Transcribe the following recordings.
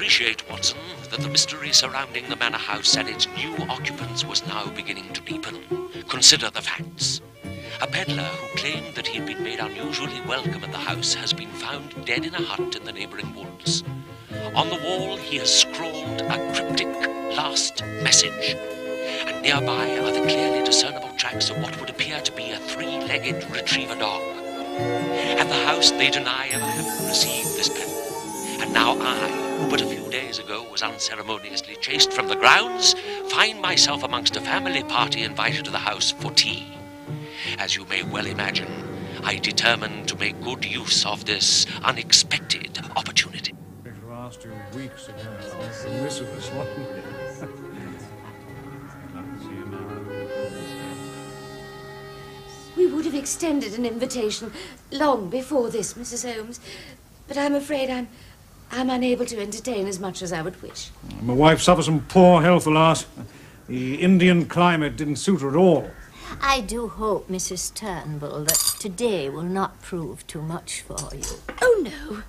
appreciate, Watson, that the mystery surrounding the manor house and its new occupants was now beginning to deepen. Consider the facts. A peddler who claimed that he had been made unusually welcome at the house has been found dead in a hut in the neighbouring woods. On the wall, he has scrawled a cryptic last message. And nearby are the clearly discernible tracks of what would appear to be a three-legged retriever dog. At the house, they deny ever having received this pen. And now I, who but a few days ago was unceremoniously chased from the grounds, find myself amongst a family party invited to the house for tea. As you may well imagine, I determined to make good use of this unexpected opportunity. It last 2 weeks ago. This is this one. We would have extended an invitation long before this, Mrs. Holmes, but I'm afraid I'm unable to entertain as much as I would wish. My wife suffers from poor health, alas. The Indian climate didn't suit her at all. I do hope, Mrs. Turnbull, that today will not prove too much for you. Oh, no.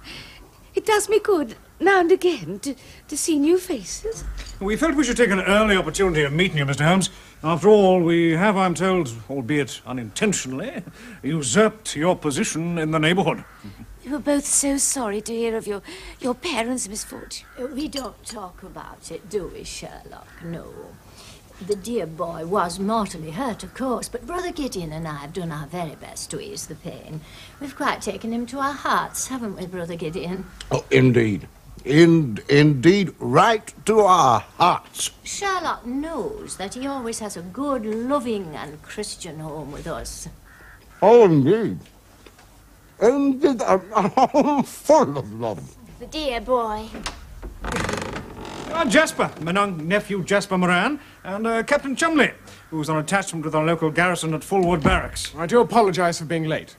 It does me good, now and again, to see new faces. We felt we should take an early opportunity of meeting you, Mr. Holmes. After all, we have, I'm told, albeit unintentionally, usurped your position in the neighbourhood. We were both so sorry to hear of your parents' misfortune. We don't talk about it, do we, Sherlock? No. The dear boy was mortally hurt, of course, but Brother Gideon and I have done our very best to ease the pain. We've quite taken him to our hearts, haven't we, Brother Gideon? Oh, indeed. Indeed, right to our hearts. Sherlock knows that he always has a good, loving and Christian home with us. Oh, indeed. Indeed, a home full of love. The dear boy. Jasper, my nephew Jasper Moran, and Captain Chumley, who's on attachment with our local garrison at Fulwood Barracks. I do apologise for being late.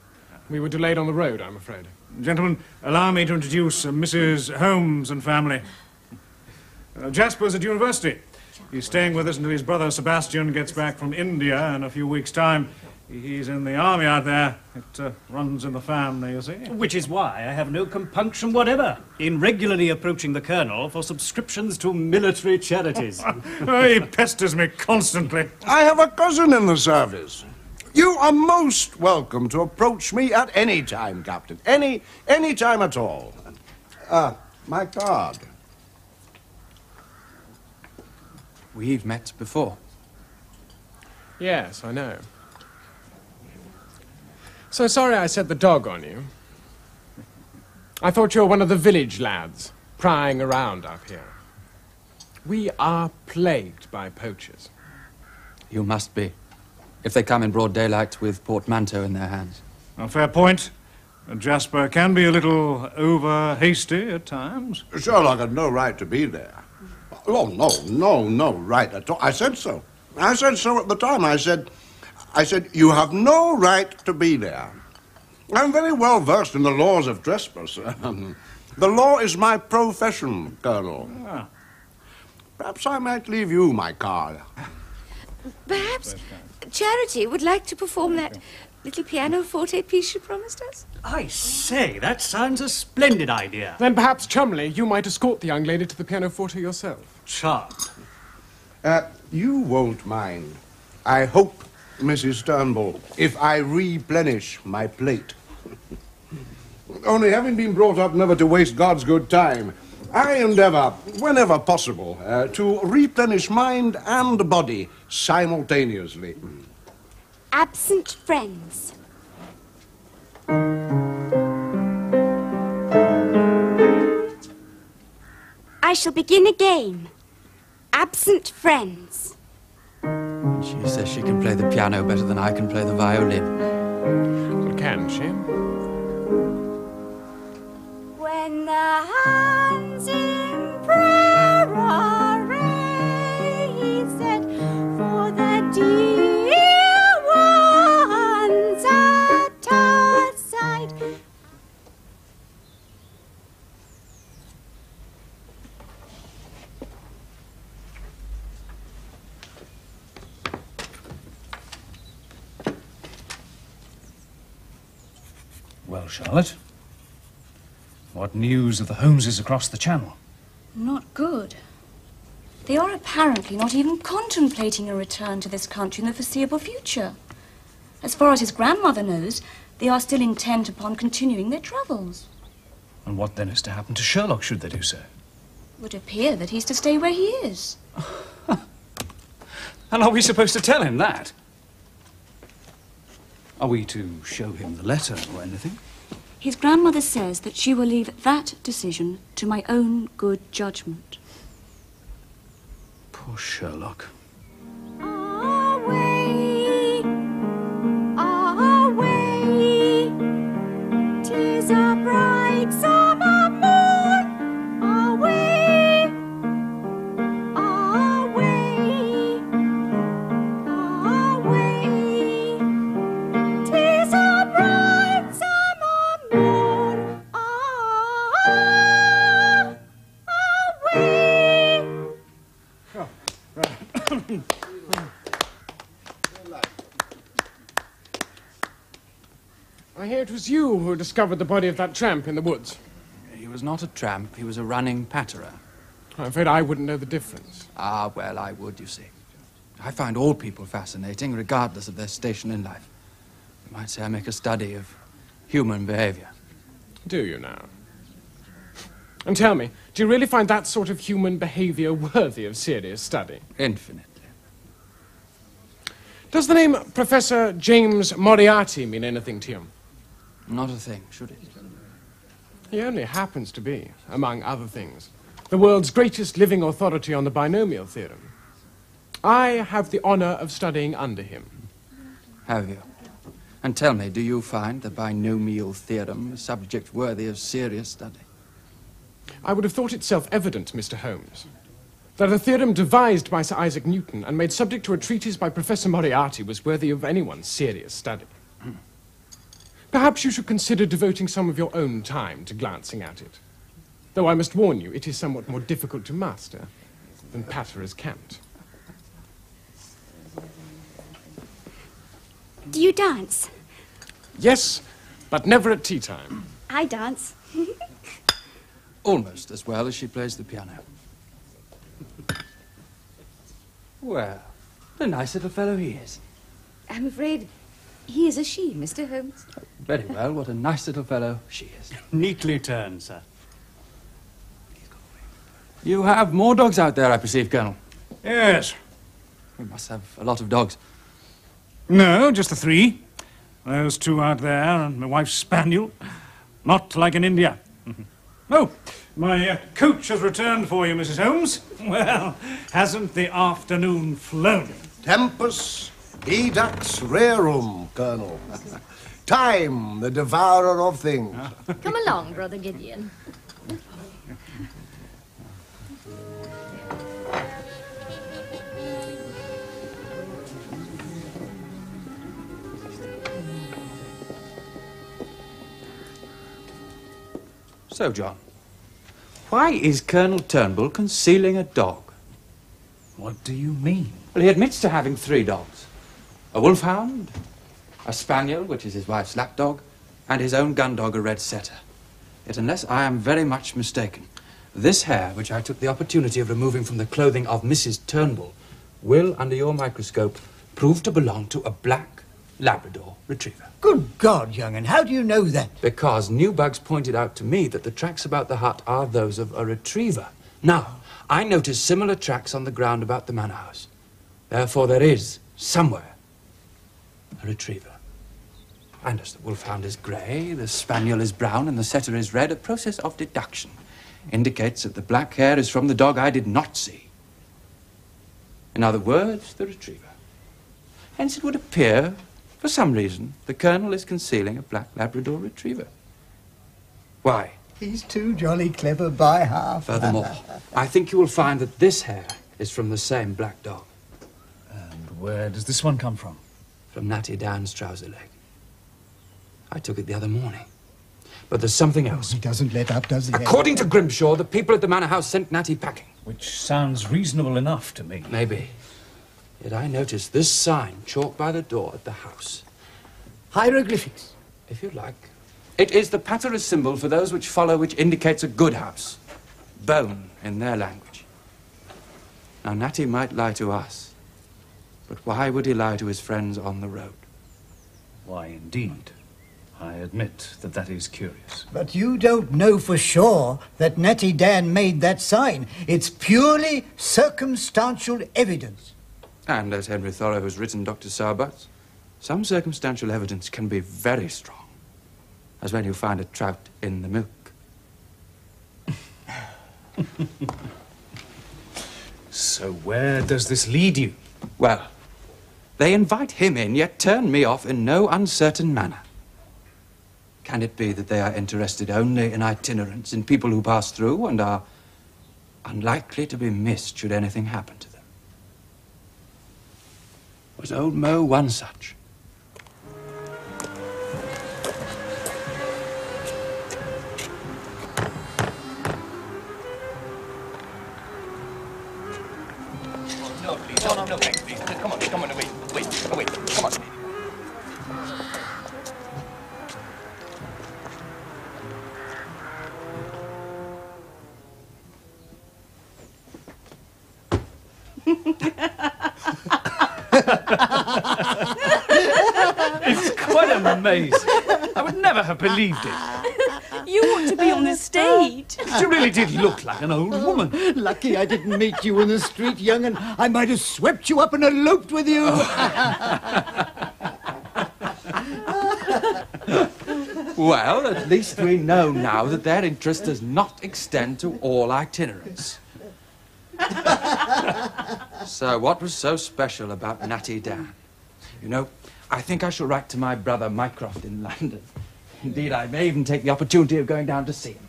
We were delayed on the road, I'm afraid. Gentlemen, allow me to introduce Mrs. Holmes and family. Jasper's at university. He's staying with us until his brother Sebastian gets back from India in a few weeks' time. He's in the army out there. It runs in the family, you see. Which is why I have no compunction whatever in regularly approaching the Colonel for subscriptions to military charities. He pesters me constantly. I have a cousin in the service. You are most welcome to approach me at any time, Captain. Any time at all. My card. We've met before. Yes, I know. So sorry I set the dog on you. I thought you were one of the village lads, prying around up here. We are plagued by poachers. You must be, if they come in broad daylight with portmanteau in their hands. A fair point. Jasper can be a little over-hasty at times. Sherlock had no right to be there. Oh, no right at all. I said so. I said so at the time. I said, you have no right to be there. I'm very well versed in the laws of trespass. The law is my profession, Colonel. Ah. Perhaps I might leave you my card. Perhaps Charity would like to perform that little pianoforte piece she promised us. I say, that sounds a splendid idea. Then perhaps, Chumley, you might escort the young lady to the pianoforte yourself. Charmed. You won't mind, I hope, Mrs. Turnbull, if I replenish my plate. Only having been brought up never to waste God's good time, I endeavour, whenever possible, to replenish mind and body simultaneously. Absent friends. I shall begin a game. Absent friends. She says she can play the piano better than I can play the violin. Well, can she? When the hands in prayer are raised for the dear ones at our side. Well, Charlotte, what news of the Holmeses across the Channel? Not good. They are apparently not even contemplating a return to this country in the foreseeable future. As far as his grandmother knows, they are still intent upon continuing their travels. And what then is to happen to Sherlock should they do so? It would appear that he's to stay where he is. And are we supposed to tell him that? Are we to show him the letter or anything? His grandmother says that she will leave that decision to my own good judgment. Poor Sherlock. Away, away, 'tis a bright summer morn. Away, away, away, 'tis a bright summer morn. Away. I hear it was you who discovered the body of that tramp in the woods. He was not a tramp, he was a running patterer. I'm afraid I wouldn't know the difference. Ah, well, I would, you see. I find all people fascinating, regardless of their station in life. You might say I make a study of human behavior. Do you now? And tell me, do you really find that sort of human behavior worthy of serious study? Infinitely. Does the name Professor James Moriarty mean anything to you? Not a thing, should it? He only happens to be, among other things, the world's greatest living authority on the binomial theorem. I have the honor of studying under him. Have you? And tell me, do you find the binomial theorem a subject worthy of serious study? I would have thought it self-evident, Mr. Holmes, that a theorem devised by Sir Isaac Newton and made subject to a treatise by Professor Moriarty was worthy of anyone's serious study. Perhaps you should consider devoting some of your own time to glancing at it. Though I must warn you, it is somewhat more difficult to master than patterer's cant. Do you dance? Yes, but never at tea time. I dance. Almost as well as she plays the piano. Well, a nice little fellow he is. I'm afraid he is a she, Mr. Holmes. Very well, what a nice little fellow she is. Neatly turned, sir. You have more dogs out there, I perceive, Colonel. Yes. You must have a lot of dogs. No, just the 3. Those 2 out there and my wife's spaniel. Not like in India. Oh, my coach has returned for you, Mrs. Holmes. Well, hasn't the afternoon flown? Tempus edax rerum, Colonel. Time, the devourer of things. Come along, Brother Gideon. So, John, why is Colonel Turnbull concealing a dog? What do you mean? Well, he admits to having 3 dogs. A wolfhound, a spaniel, which is his wife's lapdog, and his own gun dog, a red setter. Yet unless I am very much mistaken, this hair, which I took the opportunity of removing from the clothing of Mrs. Turnbull, will, under your microscope, prove to belong to a black Labrador retriever. Good God, young, and how do you know that? Because Newbugs pointed out to me that the tracks about the hut are those of a retriever. Now, I noticed similar tracks on the ground about the manor house. Therefore, there is, somewhere, a retriever. And as the wolfhound is grey, the spaniel is brown, and the setter is red, a process of deduction indicates that the black hair is from the dog I did not see. In other words, the retriever. Hence, it would appear, for some reason, the Colonel is concealing a black Labrador retriever. Why? He's too jolly clever by half. Furthermore, I think you will find that this hair is from the same black dog. And where does this one come from? From Natty Dan's trouser leg. I took it the other morning. But there's something else. He doesn't let up, does he? According to Grimshaw, the people at the manor house sent Natty packing. Which sounds reasonable enough to me. Maybe. Yet I noticed this sign chalked by the door at the house. Hieroglyphics. If you like. It is the patterer's symbol for those which follow, which indicates a good house. bone in their language. Now, Natty might lie to us, but why would he lie to his friends on the road? Why, indeed. I admit that that is curious. But you don't know for sure that Natty Dan made that sign. It's purely circumstantial evidence. And as Henry Thoreau has written, Dr. Sarbutts, some circumstantial evidence can be very strong, as when you find a trout in the milk. So where does this lead you? Well, they invite him in, yet turn me off in no uncertain manner. Can it be that they are interested only in itinerants, in people who pass through and are unlikely to be missed should anything happen to them? Was old Mo one such? No, please. No, thanks, please. Come on, away, come on. It's quite amazing. I would never have believed it. You ought to be on the stage. You really did look like an old woman. Lucky I didn't meet you in the street, young'un. I might have swept you up and eloped with you. Well, at least we know now that their interest does not extend to all itinerants. So what was so special about Natty Dan? You know, I think I shall write to my brother Mycroft in London. Indeed, I may even take the opportunity of going down to see him.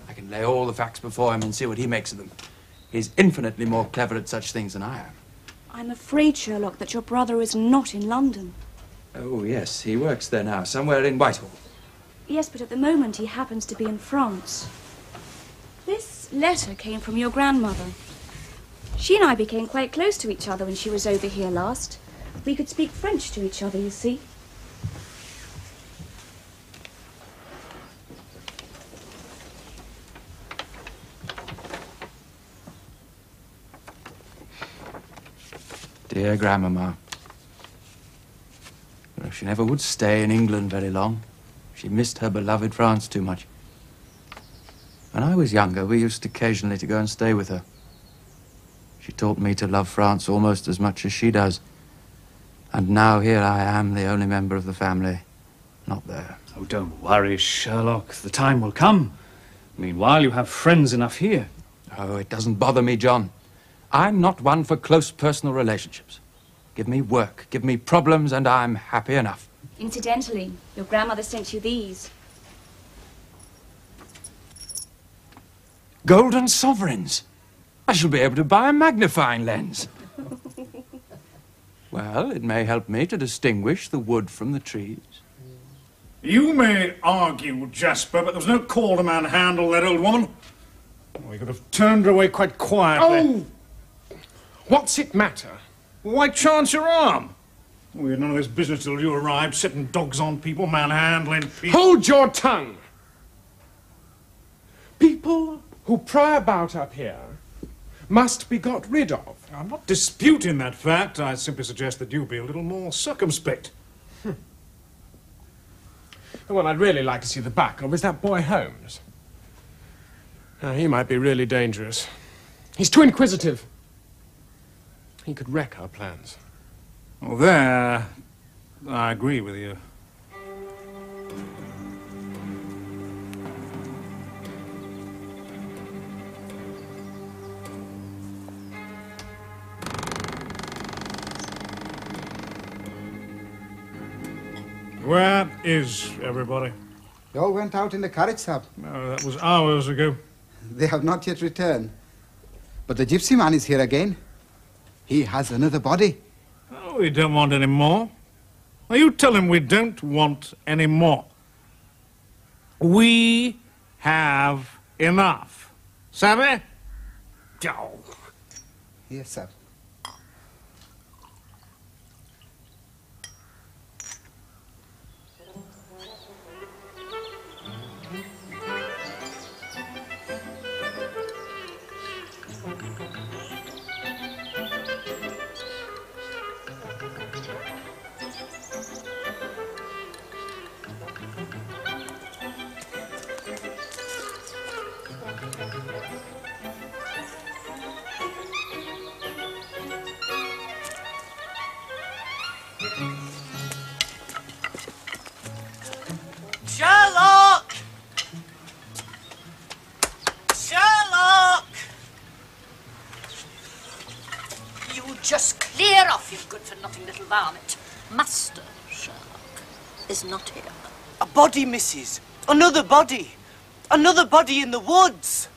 I can lay all the facts before him and see what he makes of them. He's infinitely more clever at such things than I am. I'm afraid, Sherlock, that your brother is not in London. Oh, yes, he works there now, somewhere in Whitehall. Yes, but at the moment he happens to be in France. This letter came from your grandmother. She and I became quite close to each other when she was over here last. We could speak French to each other, you see. Dear Grandmama. Well, she never would stay in England very long. She missed her beloved France too much. When I was younger, we used occasionally to go and stay with her. She taught me to love France almost as much as she does. And now here I am, the only member of the family not there. Oh, don't worry, Sherlock. The time will come. Meanwhile, you have friends enough here. Oh, it doesn't bother me, John. I'm not one for close personal relationships. Give me work, give me problems, and I'm happy enough. Incidentally, your grandmother sent you these. Golden sovereigns. I shall be able to buy a magnifying lens. Well, it may help me to distinguish the wood from the trees. You may argue, Jasper, but there was no call to manhandle that old woman. We could have turned her away quite quietly. Oh! What's it matter? Why chance your arm? We had none of this business till you arrived, setting dogs on people, manhandling people. Hold your tongue! People who pry about up here must be got rid of. I'm not disputing that fact. I simply suggest that you be a little more circumspect. Well, I'd really like to see the back of is that boy Holmes. Now, he might be really dangerous. He's too inquisitive. He could wreck our plans. Well, there, I agree with you. Where is everybody? They all went out in the carriage, sir. No, that was hours ago. They have not yet returned. But the gypsy man is here again. He has another body. Oh, we don't want any more. Now, you tell him we don't want any more. We have enough. Savvy? Oh. Yes, sir. Just clear off, you good-for-nothing little varmint. Master Sherlock is not here. A body, missus. Another body. Another body in the woods.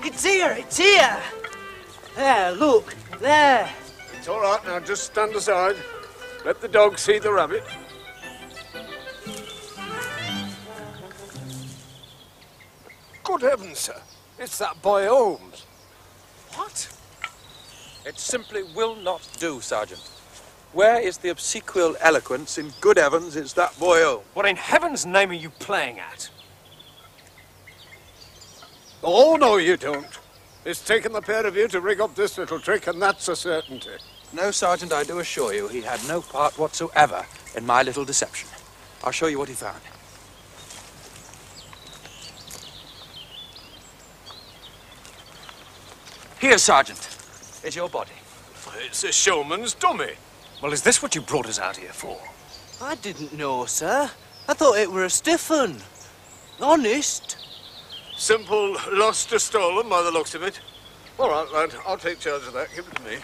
It's here, it's here. There, look, there. It's all right, now just stand aside. Let the dog see the rabbit. Good heavens, sir. It's that boy Holmes. What? It simply will not do, Sergeant. Where is the obsequial eloquence in good heavens it's that boy Holmes? What in heaven's name are you playing at? Oh, no, you don't. It's taken the pair of you to rig up this little trick, and that's a certainty. No, Sergeant, I do assure you, he had no part whatsoever in my little deception. I'll show you what he found. Here, Sergeant. It's your body. It's a showman's dummy. Well, is this what you brought us out here for? I didn't know, sir. I thought it were a stiff un. Honest. Simple lost or stolen by the looks of it. All right, lad, I'll take charge of that. Give it to me.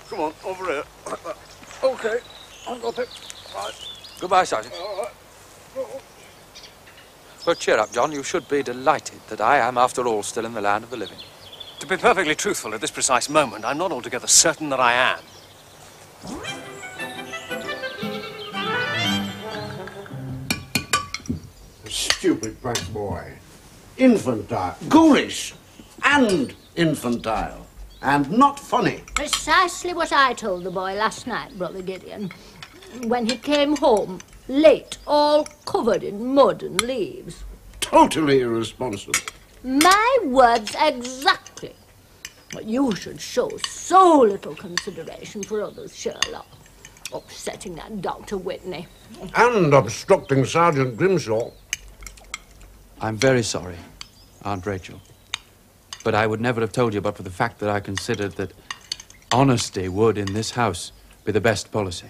Come on, over here. Like that. OK, I've got it. Right. Goodbye, Sergeant. All right. Well, cheer up, John. You should be delighted that I am, after all, still in the land of the living. To be perfectly truthful, at this precise moment, I'm not altogether certain that I am. Stupid prank boy. Infantile. Ghoulish. And infantile. And not funny. Precisely what I told the boy last night, Brother Gideon. When he came home, late, all covered in mud and leaves. Totally irresponsible. My words exactly. But you should show so little consideration for others, Sherlock. Upsetting that Dr. Whitney. And obstructing Sergeant Grimshaw. I'm very sorry, Aunt Rachel. But I would never have told you but for the fact that I considered that honesty would, in this house, be the best policy.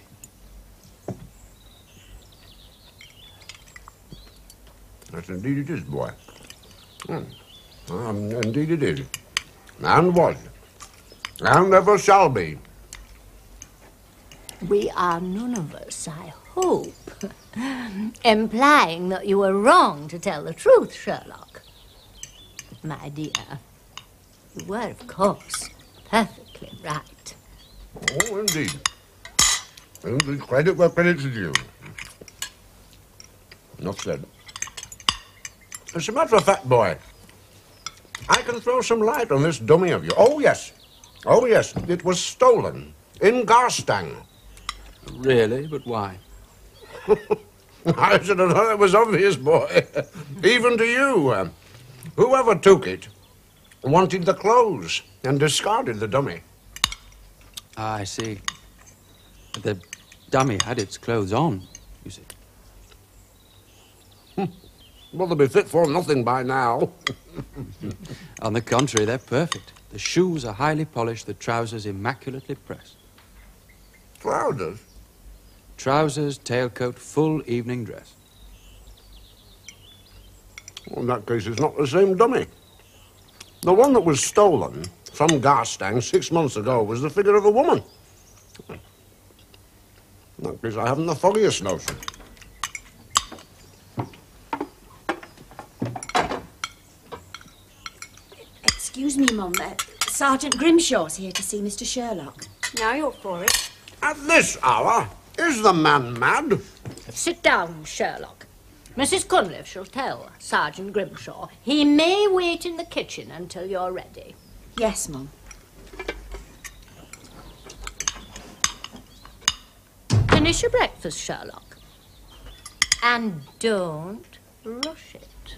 Yes, indeed it is, boy. Indeed it is. And was. And ever shall be. We are none of us, I hope. Implying that you were wrong to tell the truth, Sherlock. My dear, you were, of course, perfectly right. Oh, indeed. Indeed, credit where credit's due. Enough said. As a matter of fact, boy, I can throw some light on this dummy of you. Oh, yes. Oh, yes. It was stolen in Garstang. Really? But why? I should have thought it was obvious, boy. Even to you. Whoever took it wanted the clothes and discarded the dummy. Ah, I see. The dummy had its clothes on, you see. Well, they'll be fit for nothing by now. On the contrary, they're perfect. The shoes are highly polished, the trousers immaculately pressed. Trousers? Trousers, tailcoat, full evening dress. Well, in that case, it's not the same dummy. The one that was stolen from Garstang 6 months ago was the figure of a woman. In that case, I haven't the foggiest notion. Excuse me, Mum. Sergeant Grimshaw's here to see Mr. Sherlock. Now you're for it. At this hour? Is the man mad? Sit down, Sherlock. Mrs. Cunliffe shall tell Sergeant Grimshaw he may wait in the kitchen until you're ready. Yes, Mum. Finish your breakfast, Sherlock. And don't rush it.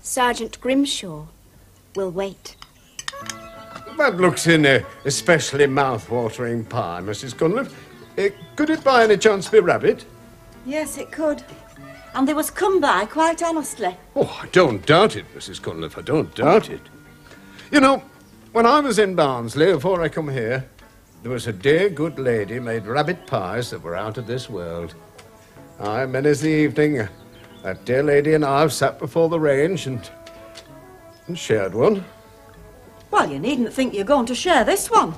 Sergeant Grimshaw will wait. That looks in a especially mouth-watering pie, Mrs. Cunliffe. Could it by any chance be rabbit? Yes, it could. And they was come by, quite honestly. Oh, I don't doubt it, Mrs. Cunliffe. I don't doubt it. You know, when I was in Barnsley, before I come here, there was a dear good lady made rabbit pies that were out of this world. Aye, many's the evening. That dear lady and I have sat before the range and shared one. Well, you needn't think you're going to share this one.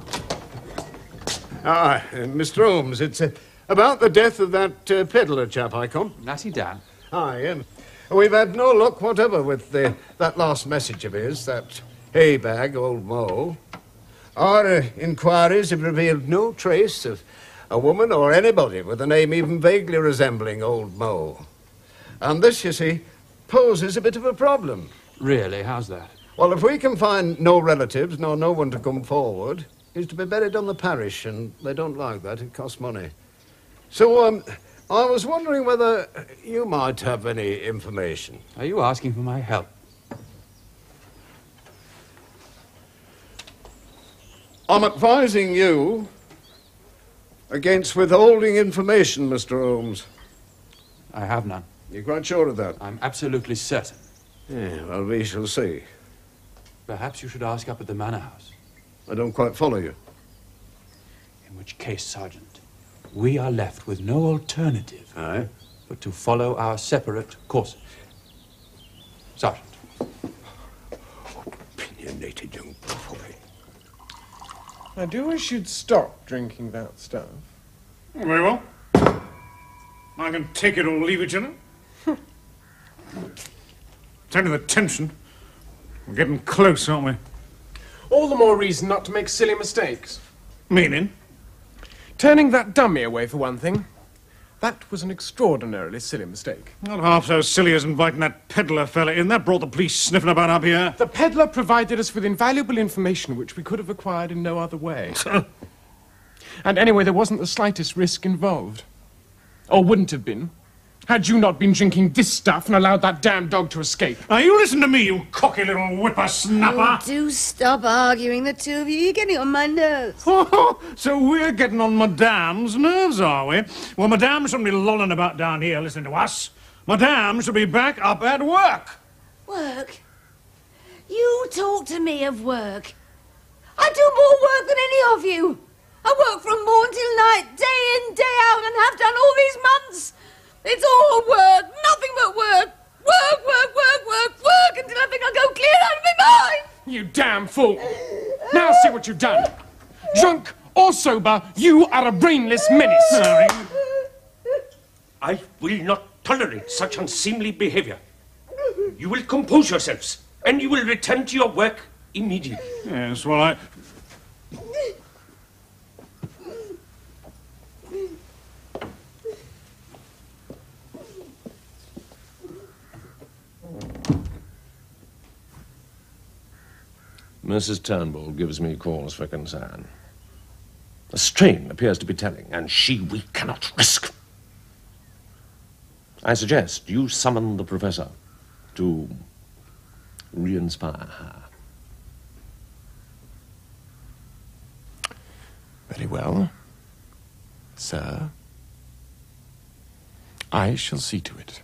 Aye, Mr. Holmes, it's about the death of that pedlar chap, I come. Natty Dan. Aye, we've had no luck whatever with that last message of his, that hay bag, old Mo. Our inquiries have revealed no trace of a woman or anybody with a name even vaguely resembling old Mo. And this, you see, poses a bit of a problem. Really? How's that? Well, if we can find no relatives nor no one to come forward, he's to be buried on the parish, and they don't like that. It costs money. So, I was wondering whether you might have any information. Are you asking for my help? I'm advising you against withholding information, Mr. Holmes. I have none. You're quite sure of that? I'm absolutely certain. Yeah, well, we shall see. Perhaps you should ask up at the Manor House. I don't quite follow you. In which case, Sergeant, we are left with no alternative but to follow our separate courses. Sergeant. Opinionated young boy. I do wish you'd stop drinking that stuff. Very well. I can take it or leave it, you know. It's only the tension. We're getting close, aren't we? All the more reason not to make silly mistakes. Meaning? Turning that dummy away, for one thing. That was an extraordinarily silly mistake. Not half so silly as inviting that peddler fella in. That brought the police sniffing about up here. The peddler provided us with invaluable information which we could have acquired in no other way. And anyway, there wasn't the slightest risk involved. Or wouldn't have been, had you not been drinking this stuff and allowed that damn dog to escape. Now, you listen to me, you cocky little whippersnapper. Oh, do stop arguing, the two of you. You're getting on my nerves. So we're getting on Madame's nerves, are we? Well, Madame shouldn't be lolling about down here listening to us. Madame should be back up at work. Work? You talk to me of work. I do more work than any of you. I work from morn till night, day in, day out, and have done all these months. It's all work, nothing but work. Work, work, work, work, work, until I think I'll go clear out of my mind. You damn fool. Now see what you've done. Drunk or sober, you are a brainless menace. I will not tolerate such unseemly behavior. You will compose yourselves, and you will return to your work immediately. Yes, well, Mrs. Turnbull gives me cause for concern. A strain appears to be telling, and she we cannot risk. I suggest you summon the Professor to re-inspire her. Very well, sir. I shall see to it.